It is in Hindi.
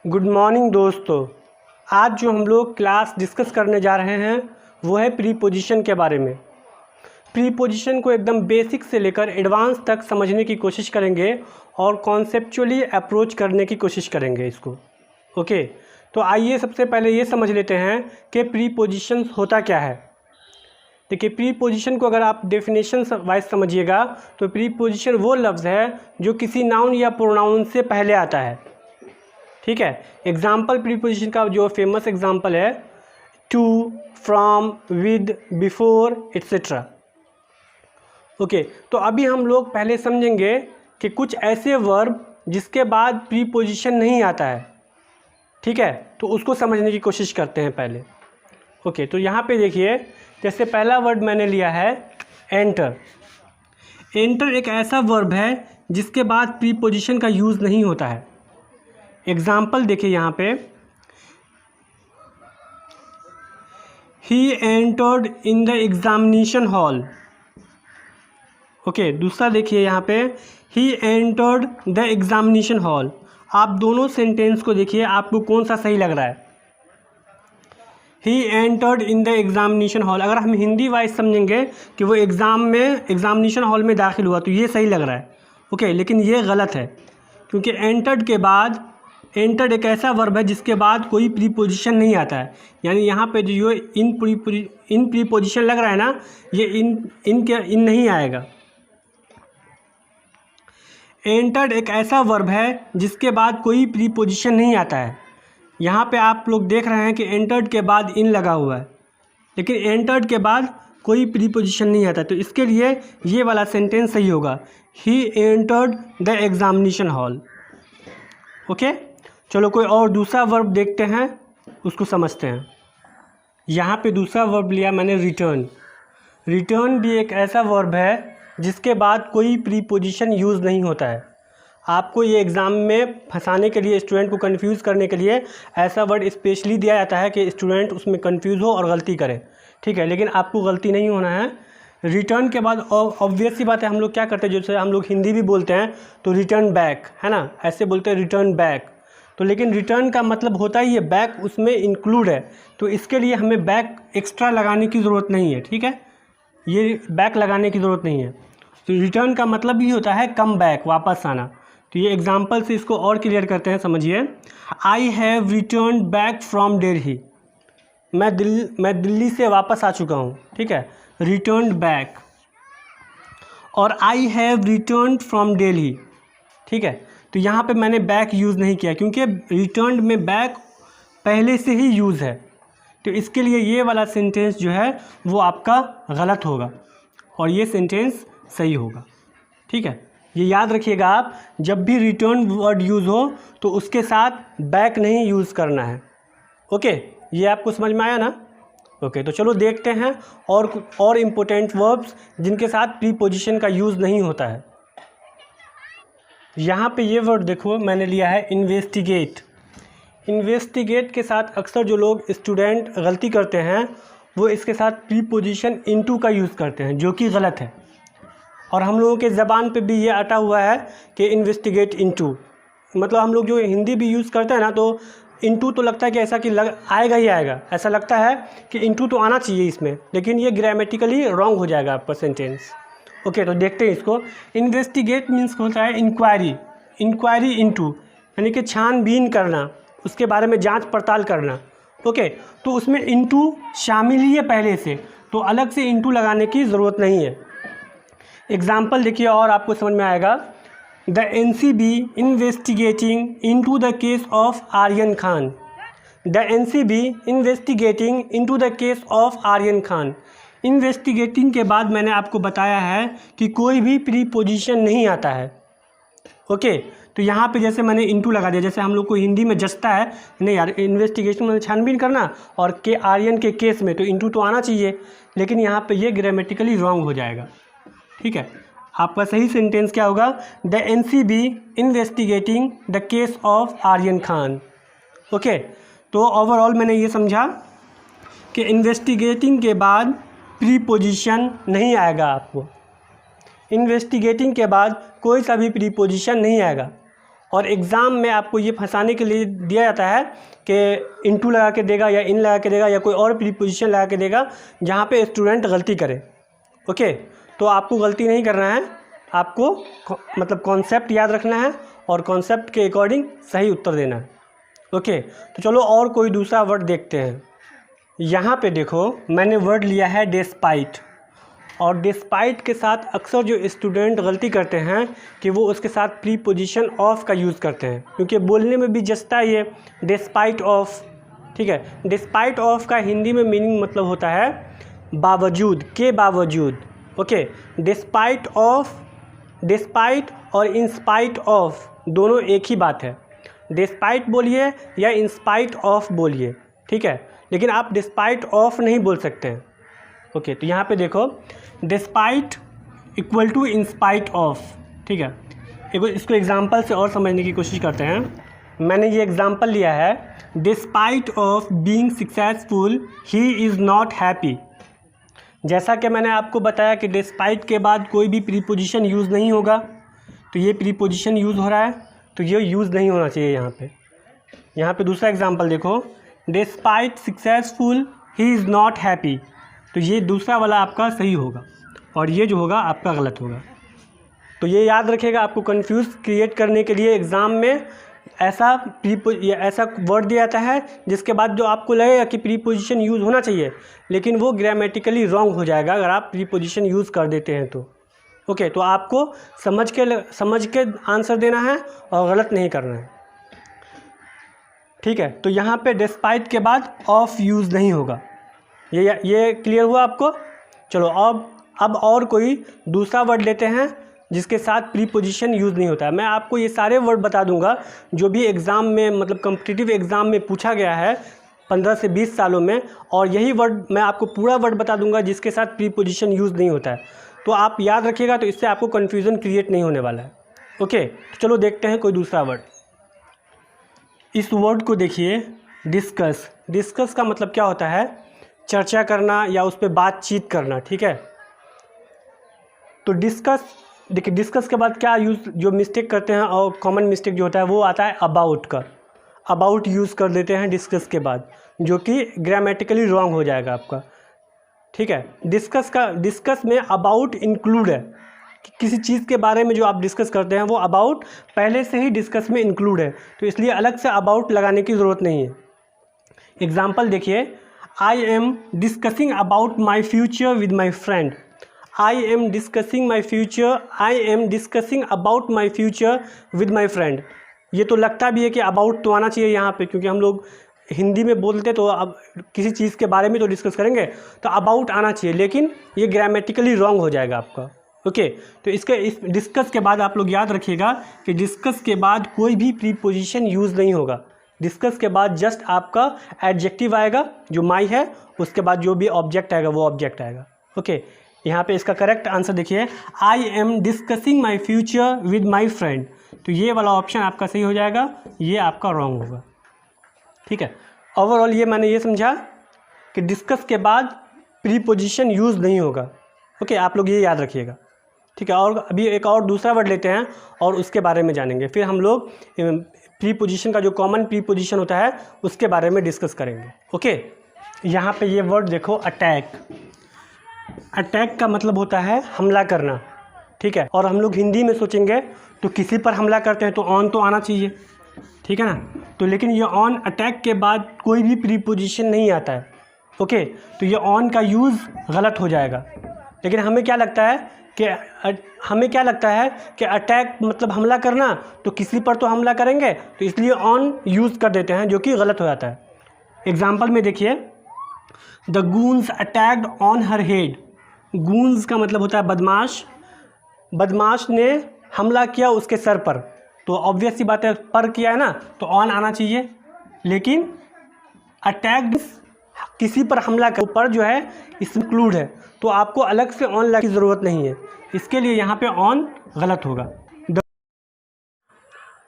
गुड मॉर्निंग दोस्तों। आज जो हम लोग क्लास डिस्कस करने जा रहे हैं वो है प्रीपोजिशन के बारे में। प्रीपोजिशन को एकदम बेसिक से लेकर एडवांस तक समझने की कोशिश करेंगे और कॉन्सेप्चुअली अप्रोच करने की कोशिश करेंगे इसको। ओके, तो आइए सबसे पहले ये समझ लेते हैं कि प्रीपोजिशन होता क्या है। देखिए, प्रीपोजिशन को अगर आप डेफिनेशन वाइज समझिएगा तो प्रीपोजिशन वो लफ्ज़ है जो किसी नाउन या प्रोनाउन से पहले आता है। ठीक है, एग्जाम्पल प्रीपोजिशन का जो फेमस एग्जाम्पल है to, from, with, before etcetera. Okay, तो अभी हम लोग पहले समझेंगे कि कुछ ऐसे वर्ब जिसके बाद प्रीपोजिशन नहीं आता है। ठीक है, तो उसको समझने की कोशिश करते हैं पहले। ओके, तो यहाँ पे देखिए, जैसे पहला वर्ड मैंने लिया है एंटर। एंटर एक ऐसा वर्ब है जिसके बाद प्रीपोजिशन का यूज़ नहीं होता है। एग्जाम्पल देखिए यहाँ पे, he entered in the examination hall. Okay, दूसरा देखिए यहाँ पे, he entered the examination hall. आप दोनों सेंटेंस को देखिए, आपको कौन सा सही लग रहा है। He entered in the examination hall, अगर हम हिंदी वाइज समझेंगे कि वो एग्जामिनेशन हॉल में दाखिल हुआ तो ये सही लग रहा है। ओके, लेकिन ये गलत है, क्योंकि एंटर्ड के बाद, एंटर्ड एक ऐसा वर्ब है जिसके बाद कोई प्रीपोजिशन नहीं आता है। यानी यहाँ पे जो इन प्रीपोजिशन लग रहा है ना, ये इन नहीं आएगा। एंटर्ड एक ऐसा वर्ब है जिसके बाद कोई प्रीपोजिशन नहीं आता है। यहाँ पे आप लोग देख रहे हैं कि एंटर्ड के बाद इन लगा हुआ है, लेकिन एंटर्ड के बाद कोई प्रीपोजिशन नहीं आता, तो इसके लिए ये वाला सेंटेंस सही होगा, he entered the examination hall. Okay, चलो कोई और दूसरा वर्ब देखते हैं, उसको समझते हैं। यहाँ पे दूसरा वर्ब लिया मैंने रिटर्न। रिटर्न भी एक ऐसा वर्ब है जिसके बाद कोई प्रीपोजिशन यूज़ नहीं होता है। आपको ये एग्ज़ाम में फंसाने के लिए, स्टूडेंट को कंफ्यूज करने के लिए ऐसा वर्ड स्पेशली दिया जाता है कि स्टूडेंट उसमें कंफ्यूज हो और गलती करे। ठीक है, लेकिन आपको गलती नहीं होना है। रिटर्न के बाद ऑब्वियस सी बात है, हम लोग क्या करते हैं, जैसे हम लोग हिंदी भी बोलते हैं तो रिटर्न बैक, है ना, ऐसे बोलते हैं रिटर्न बैक। तो लेकिन रिटर्न का मतलब होता ही है बैक, उसमें इंक्लूड है, तो इसके लिए हमें बैक एक्स्ट्रा लगाने की ज़रूरत नहीं है। ठीक है, ये बैक लगाने की ज़रूरत नहीं है। तो रिटर्न का मतलब ही होता है कम बैक, वापस आना। तो ये एग्जांपल से इसको और क्लियर करते हैं, समझिए। I have return back from Delhi. मैं दिल्ली से वापस आ चुका हूँ। ठीक है, रिटर्न बैक। और I have return from Delhi. ठीक है, तो यहाँ पे मैंने बैक यूज़ नहीं किया क्योंकि रिटर्न में बैक पहले से ही यूज़ है, तो इसके लिए ये वाला सेंटेंस जो है वो आपका गलत होगा और ये सेंटेंस सही होगा। ठीक है, ये याद रखिएगा आप, जब भी रिटर्न वर्ड यूज़ हो तो उसके साथ बैक नहीं यूज़ करना है। ओके, ये आपको समझ में आया ना। ओके, तो चलो देखते हैं और इम्पोर्टेंट वर्ब्स जिनके साथ प्रीपोजिशन का यूज़ नहीं होता है। यहाँ पे ये वर्ड देखो, मैंने लिया है इन्वेस्टिगेट। इन्वेस्टिगेट के साथ अक्सर जो लोग स्टूडेंट गलती करते हैं वो इसके साथ प्रीपोजिशन इनटू का यूज़ करते हैं, जो कि गलत है। और हम लोगों के ज़बान पे भी ये अटा हुआ है कि इन्वेस्टिगेट इनटू, मतलब हम लोग जो हिंदी भी यूज़ करते हैं ना, तो इनटू तो लगता है कि ऐसा कि आएगा ही आएगा, ऐसा लगता है कि इनटू तो आना चाहिए इसमें, लेकिन ये ग्रामेटिकली रॉन्ग हो जाएगा आपका सेंटेंस। ओके, तो देखते हैं इसको। इन्वेस्टिगेट मीन्स होता है इंक्वायरी इनटू, यानी कि छानबीन करना, उसके बारे में जांच पड़ताल करना। ओके, तो उसमें इनटू शामिल ही है पहले से, तो अलग से इनटू लगाने की ज़रूरत नहीं है। एग्जाम्पल देखिए और आपको समझ में आएगा। The NCB investigating into the case of Aryan Khan. The NCB investigating into the case of Aryan Khan. Investigating के बाद मैंने आपको बताया है कि कोई भी प्रीपोजिशन नहीं आता है। ओके, तो यहाँ पे जैसे मैंने इनटू लगा दिया, जैसे हम लोग को हिंदी में जचता है, नहीं यार, इन्वेस्टिगेशन में छानबीन करना और के आर्यन के केस में तो इनटू तो आना चाहिए, लेकिन यहाँ पे ये ग्रामेटिकली रॉन्ग हो जाएगा। ठीक है, आपका सही सेंटेंस क्या होगा, the NCB investigating the case of Aryan Khan. Okay, तो ओवरऑल मैंने ये समझा कि इन्वेस्टिगेटिंग के बाद प्रीपोजिशन नहीं आएगा आपको। इन्वेस्टिगेटिंग के बाद कोई सा भी प्रीपोजिशन नहीं आएगा और एग्ज़ाम में आपको ये फंसाने के लिए दिया जाता है कि इनटू लगा के देगा या इन लगा के देगा या कोई और प्रीपोजिशन लगा के देगा जहाँ पे स्टूडेंट गलती करे। ओके, तो आपको गलती नहीं करना है, आपको मतलब कॉन्सेप्ट याद रखना है और कॉन्सेप्ट के अकॉर्डिंग सही उत्तर देना है। ओके, तो चलो और कोई दूसरा वर्ड देखते हैं। यहाँ पे देखो मैंने वर्ड लिया है डिस्पाइट, और डिस्पाइट के साथ अक्सर जो स्टूडेंट गलती करते हैं कि वो उसके साथ प्रीपोजिशन ऑफ का यूज़ करते हैं, क्योंकि बोलने में भी जचता है ये डिस्पाइट ऑफ। ठीक है, डिस्पाइट ऑफ का हिंदी में मीनिंग मतलब होता है बावजूद, के बावजूद। ओके, डिस्पाइट ऑफ, डिस्पाइट और इंस्पाइट ऑफ दोनों एक ही बात है। डिस्पाइट बोलिए या इंस्पाइट ऑफ बोलिए, ठीक है, लेकिन आप डिस्पाइट ऑफ नहीं बोल सकते हैं। ओके, तो यहाँ पे देखो despite equal to in spite of. ठीक है, इसको एग्जांपल से और समझने की कोशिश करते हैं। मैंने ये एग्जांपल लिया है, despite of being successful he is not happy. जैसा कि मैंने आपको बताया कि डिस्पाइट के बाद कोई भी प्रीपोजिशन यूज़ नहीं होगा, तो ये प्रीपोजिशन यूज़ हो रहा है, तो ये यूज़ नहीं होना चाहिए यहाँ पे। यहाँ पे दूसरा एग्जांपल देखो, despite successful he is not happy, तो ये दूसरा वाला आपका सही होगा और ये जो होगा आपका गलत होगा। तो ये याद रखिएगा, आपको कंफ्यूज क्रिएट करने के लिए एग्ज़ाम में ऐसा वर्ड दिया जाता है जिसके बाद जो आपको लगेगा कि प्रीपोजिशन यूज़ होना चाहिए, लेकिन वो ग्रामेटिकली रॉन्ग हो जाएगा अगर आप प्रीपोजिशन यूज़ कर देते हैं तो। ओके, तो आपको समझ के आंसर देना है और गलत नहीं करना है। ठीक है, तो यहाँ पे डिस्पाइट के बाद ऑफ यूज़ नहीं होगा। ये क्लियर हुआ आपको? चलो अब और कोई दूसरा वर्ड लेते हैं जिसके साथ प्रीपोजिशन यूज़ नहीं होता है। मैं आपको ये सारे वर्ड बता दूंगा जो भी एग्ज़ाम में मतलब कॉम्पिटिटिव एग्ज़ाम में पूछा गया है 15 से 20 सालों में, और यही वर्ड मैं आपको पूरा वर्ड बता दूंगा जिसके साथ प्रीपोजिशन यूज़ नहीं होता है। तो आप याद रखिएगा, तो इससे आपको कन्फ्यूज़न क्रिएट नहीं होने वाला है। ओके, तो चलो देखते हैं कोई दूसरा वर्ड। इस वर्ड को देखिए, डिस्कस। डिस्कस का मतलब क्या होता है? चर्चा करना या उस पर बातचीत करना। ठीक है, तो डिस्कस, देखिए डिस्कस के बाद क्या यूज़ जो मिस्टेक करते हैं और कॉमन मिस्टेक जो होता है वो आता है अबाउट का। अबाउट यूज़ कर देते हैं डिस्कस के बाद, जो कि ग्रामेटिकली रॉन्ग हो जाएगा आपका। ठीक है, डिस्कस में अबाउट इंक्लूड है, किसी चीज़ के बारे में जो आप डिस्कस करते हैं वो अबाउट पहले से ही डिस्कस में इंक्लूड है, तो इसलिए अलग से अबाउट लगाने की ज़रूरत नहीं है। एग्जाम्पल देखिए, I am discussing about my future with my friend. I am discussing about my future with my friend. ये तो लगता भी है कि अबाउट तो आना चाहिए यहाँ पे, क्योंकि हम लोग हिंदी में बोलते तो अब किसी चीज़ के बारे में तो डिस्कस करेंगे तो अबाउट आना चाहिए, लेकिन ये ग्रामेटिकली रॉन्ग हो जाएगा आपका। ओके, तो इस डिस्कस के बाद आप लोग याद रखिएगा कि डिस्कस के बाद कोई भी प्रीपोजिशन यूज़ नहीं होगा। डिस्कस के बाद जस्ट आपका एडजेक्टिव आएगा जो माई है, उसके बाद जो भी ऑब्जेक्ट आएगा वो ऑब्जेक्ट आएगा। ओके, यहाँ पे इसका करेक्ट आंसर देखिए, I am discussing my future with my friend, तो ये वाला ऑप्शन आपका सही हो जाएगा, ये आपका रॉन्ग होगा। ठीक है, ओवरऑल ये मैंने ये समझा कि डिस्कस के बाद प्रीपोजिशन यूज़ नहीं होगा। ओके, आप लोग ये याद रखिएगा। ठीक है, और अभी एक और दूसरा वर्ड लेते हैं और उसके बारे में जानेंगे, फिर हम लोग प्रीपोजिशन का जो कॉमन प्रीपोजिशन होता है उसके बारे में डिस्कस करेंगे। ओके, यहाँ पे ये वर्ड देखो, अटैक। अटैक का मतलब होता है हमला करना। ठीक है, और हम लोग हिंदी में सोचेंगे तो किसी पर हमला करते हैं तो ऑन तो आना चाहिए, ठीक है ना, तो लेकिन ये ऑन अटैक के बाद कोई भी प्रीपोजिशन नहीं आता है। ओके, तो ये ऑन का यूज़ गलत हो जाएगा, लेकिन हमें क्या लगता है कि अटैक मतलब हमला करना, तो किसी पर तो हमला करेंगे, तो इसलिए ऑन यूज़ कर देते हैं, जो कि गलत हो जाता है। एग्जाम्पल में देखिए, the goons attacked on her head. Goons का मतलब होता है बदमाश। बदमाश ने हमला किया उसके सर पर, तो ऑब्वियस सी बात है, पर किया है ना, तो ऑन आना चाहिए, लेकिन अटैक्ड किसी पर हमला कर पर जो है इंक्लूड है, तो आपको अलग से ऑन लगाने की ज़रूरत नहीं है, इसके लिए यहाँ पे ऑन गलत होगा।